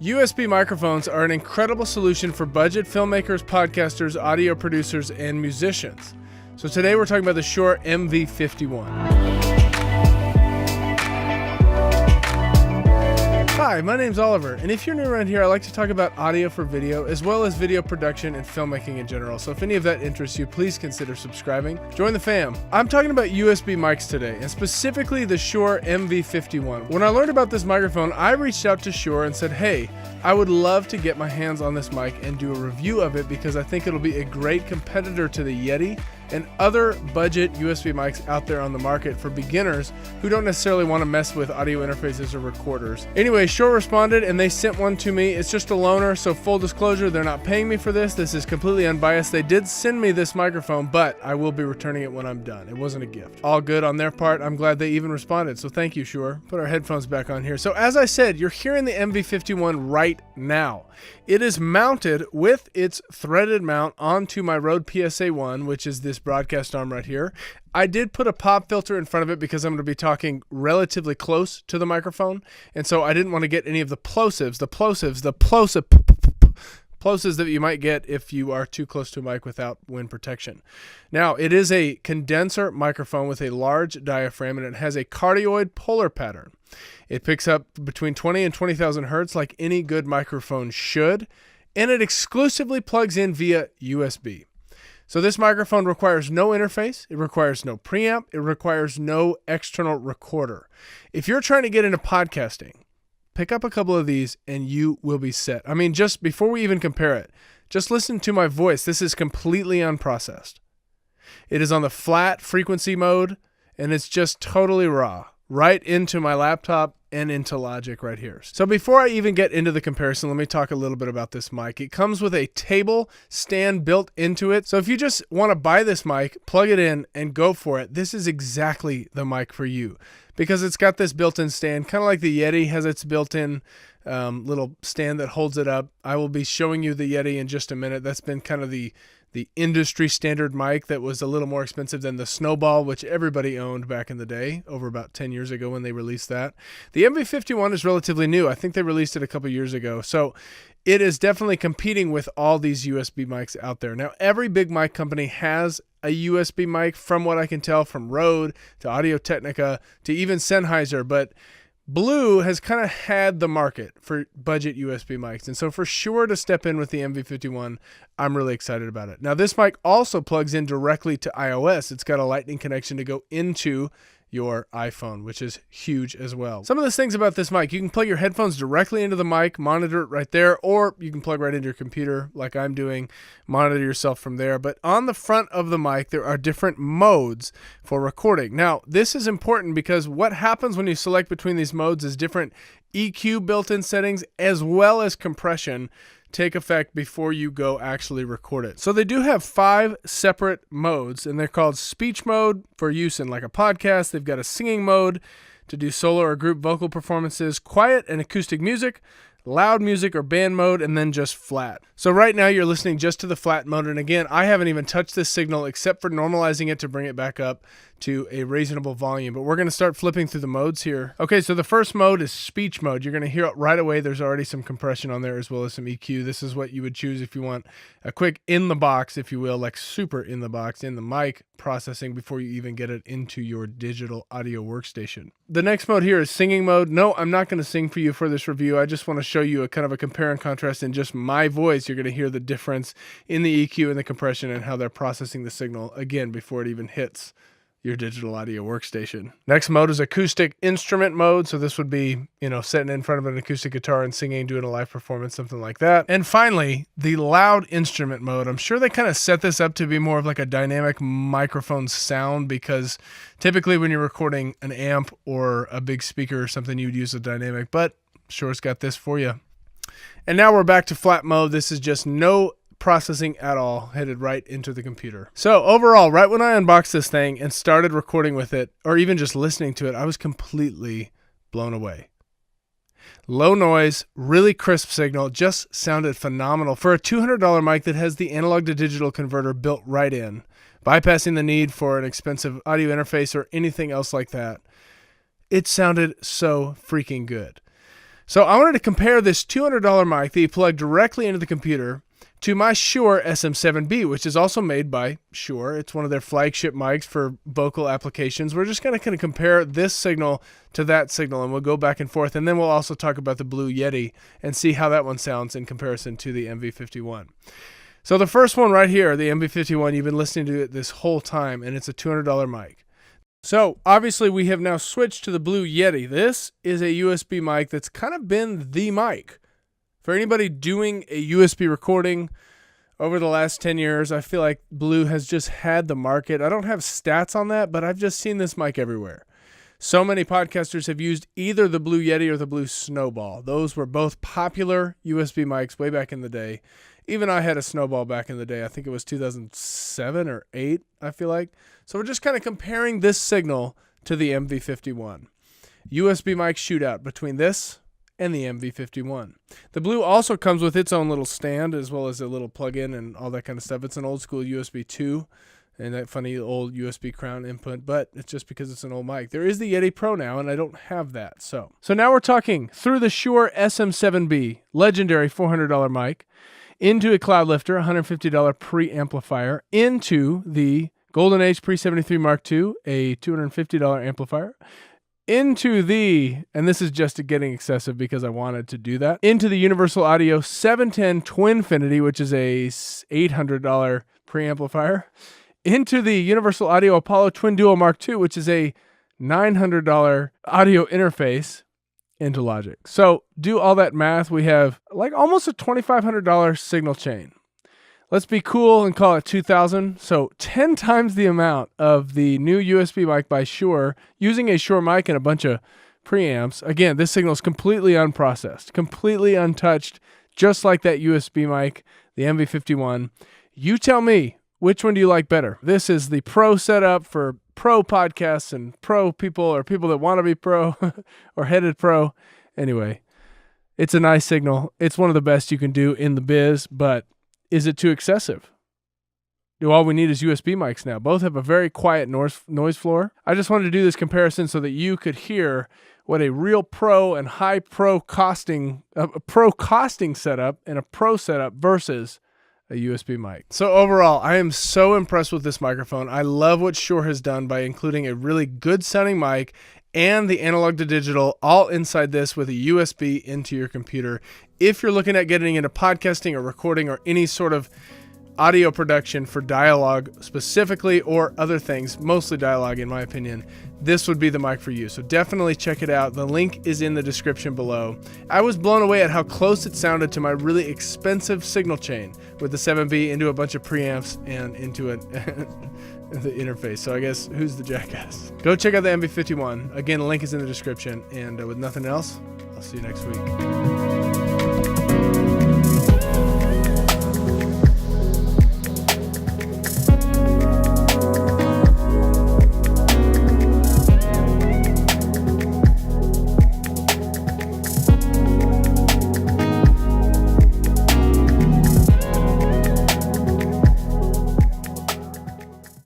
USB microphones are an incredible solution for budget filmmakers, podcasters, audio producers, and musicians. So today we're talking about the Shure MV51. Hi, my name's Oliver, and if you're new around here, I like to talk about audio for video, as well as video production and filmmaking in general. So if any of that interests you, please consider subscribing. Join the fam. I'm talking about USB mics today, and specifically the Shure MV51. When I learned about this microphone, I reached out to Shure and said, hey, I would love to get my hands on this mic and do a review of it because I think it'll be a great competitor to the Yeti and other budget USB mics out there on the market for beginners who don't necessarily want to mess with audio interfaces or recorders. Anyway, Shure responded and they sent one to me. It's just a loaner, so full disclosure, they're not paying me for this. This is completely unbiased. They did send me this microphone, but I will be returning it when I'm done. It wasn't a gift. All good on their part. I'm glad they even responded, so thank you, Shure. Put our headphones back on here. So as I said, you're hearing the MV51 right now. It is mounted with its threaded mount onto my Rode PSA-1, which is this broadcast arm right here. I did put a pop filter in front of it because I'm going to be talking relatively close to the microphone, and so I didn't want to get any of the plosives that you might get if you are too close to a mic without wind protection. Now, it is a condenser microphone with a large diaphragm, and it has a cardioid polar pattern. It picks up between 20 and 20,000 hertz like any good microphone should, and it exclusively plugs in via USB. So this microphone requires no interface, it requires no preamp, it requires no external recorder. If you're trying to get into podcasting, pick up a couple of these and you will be set. I mean, just before we even compare it, just listen to my voice. This is completely unprocessed. It is on the flat frequency mode, and it's just totally raw, right into my laptop and into Logic right here. So before I even get into the comparison, let me talk a little bit about this mic. It comes with a table stand built into it. So if you just want to buy this mic, plug it in and go for it, this is exactly the mic for you because it's got this built-in stand, kind of like the Yeti has its built-in little stand that holds it up. I will be showing you the Yeti in just a minute. That's been kind of the industry standard mic that was a little more expensive than the Snowball, which everybody owned back in the day, over about 10 years ago when they released that. The MV51 is relatively new. I think they released it a couple years ago. So it is definitely competing with all these USB mics out there. Now, every big mic company has a USB mic, from what I can tell, from Rode to Audio-Technica to even Sennheiser, but Blue has kind of had the market for budget USB mics, and so for Shure to step in with the MV51, I'm really excited about it. Now, this mic also plugs in directly to iOS. It's got a lightning connection to go into your iPhone, which is huge as well. Some of the things about this mic, you can plug your headphones directly into the mic, monitor it right there, or you can plug right into your computer like I'm doing, monitor yourself from there. But on the front of the mic, there are different modes for recording. Now, this is important because what happens when you select between these modes is different EQ built-in settings as well as compression take effect before you go actually record it. So they do have 5 separate modes, and they're called speech mode for use in like a podcast. They've got a singing mode to do solo or group vocal performances, quiet and acoustic music, loud music or band mode, and then just flat. So right now you're listening just to the flat mode, and again, I haven't even touched this signal except for normalizing it to bring it back up to a reasonable volume, but we're going to start flipping through the modes here. Okay, so the first mode is speech mode. You're going to hear it right away. There's already some compression on there as well as some EQ. This is what you would choose if you want a quick in the box, if you will, like super in the box, in the mic processing before you even get it into your digital audio workstation. The next mode here is singing mode. No, I'm not going to sing for you for this review. I just want to show you a kind of a compare and contrast in just my voice. You're going to hear the difference in the EQ and the compression and how they're processing the signal, again, before it even hits your digital audio workstation. Next mode is acoustic instrument mode. So this would be, sitting in front of an acoustic guitar and singing, doing a live performance, something like that. And finally, the loud instrument mode. I'm sure they kind of set this up to be more of like a dynamic microphone sound because typically when you're recording an amp or a big speaker or something, you'd use a dynamic, but Shure's got this for you. And now we're back to flat mode. This is just no processing at all, headed right into the computer. So overall, right when I unboxed this thing and started recording with it, or even just listening to it, I was completely blown away. Low noise, really crisp signal, just sounded phenomenal for a $200 mic that has the analog to digital converter built right in, bypassing the need for an expensive audio interface or anything else like that. It sounded so freaking good. So I wanted to compare this $200 mic that you plug directly into the computer to my Shure SM7B, which is also made by Shure. It's one of their flagship mics for vocal applications. We're just going to kind of compare this signal to that signal, and we'll go back and forth. And then we'll also talk about the Blue Yeti and see how that one sounds in comparison to the MV51. So the first one right here, the MV51, you've been listening to it this whole time, and it's a $200 mic. So obviously we have now switched to the Blue Yeti. This is a USB mic that's kind of been the mic. For anybody doing a USB recording over the last 10 years, I feel like Blue has just had the market. I don't have stats on that, but I've just seen this mic everywhere. So many podcasters have used either the Blue Yeti or the Blue Snowball. Those were both popular USB mics way back in the day. Even I had a Snowball back in the day. I think it was 2007 or 8, I feel like. So we're just kind of comparing this signal to the MV51. USB mic shootout between this and the MV51. The Blue also comes with its own little stand as well as a little plug-in and all that kind of stuff. It's an old school USB 2 and that funny old USB crown input, but it's just because it's an old mic. There is the Yeti Pro now, and I don't have that. So now we're talking through the Shure SM7B, legendary $400 mic, into a Cloud Lifter, $150 preamplifier, into the Golden Age Pre-73 Mark II, a $250 amplifier, into the, and this is just getting excessive because I wanted to do that, into the Universal Audio 710 Twinfinity, which is a $800 preamplifier, into the Universal Audio Apollo Twin Duo Mark II, which is a $900 audio interface, into Logic. So do all that math. We have like almost a $2,500 signal chain. Let's be cool and call it $2,000. So 10 times the amount of the new USB mic by Shure, using a Shure mic and a bunch of preamps. Again, this signal is completely unprocessed, completely untouched, just like that USB mic, the MV51. You tell me, which one do you like better? This is the pro setup for pro podcasts and pro people, or people that want to be pro or headed pro. Anyway, it's a nice signal. It's one of the best you can do in the biz, but is it too excessive? All we need is USB mics now. Both have a very quiet noise floor. I just wanted to do this comparison so that you could hear what a real pro and high pro costing, a pro costing setup and a pro setup versus a USB mic. So overall, I am so impressed with this microphone. I love what Shure has done by including a really good sounding mic and the analog to digital all inside this with a USB into your computer. If you're looking at getting into podcasting or recording or any sort of audio production for dialogue specifically, or other things, mostly dialogue in my opinion, this would be the mic for you. So definitely check it out. The link is in the description below. I was blown away at how close it sounded to my really expensive signal chain with the 7B into a bunch of preamps and into it the interface. So I guess who's the jackass? Go check out the MV51. Again, the link is in the description. And with nothing else, I'll see you next week.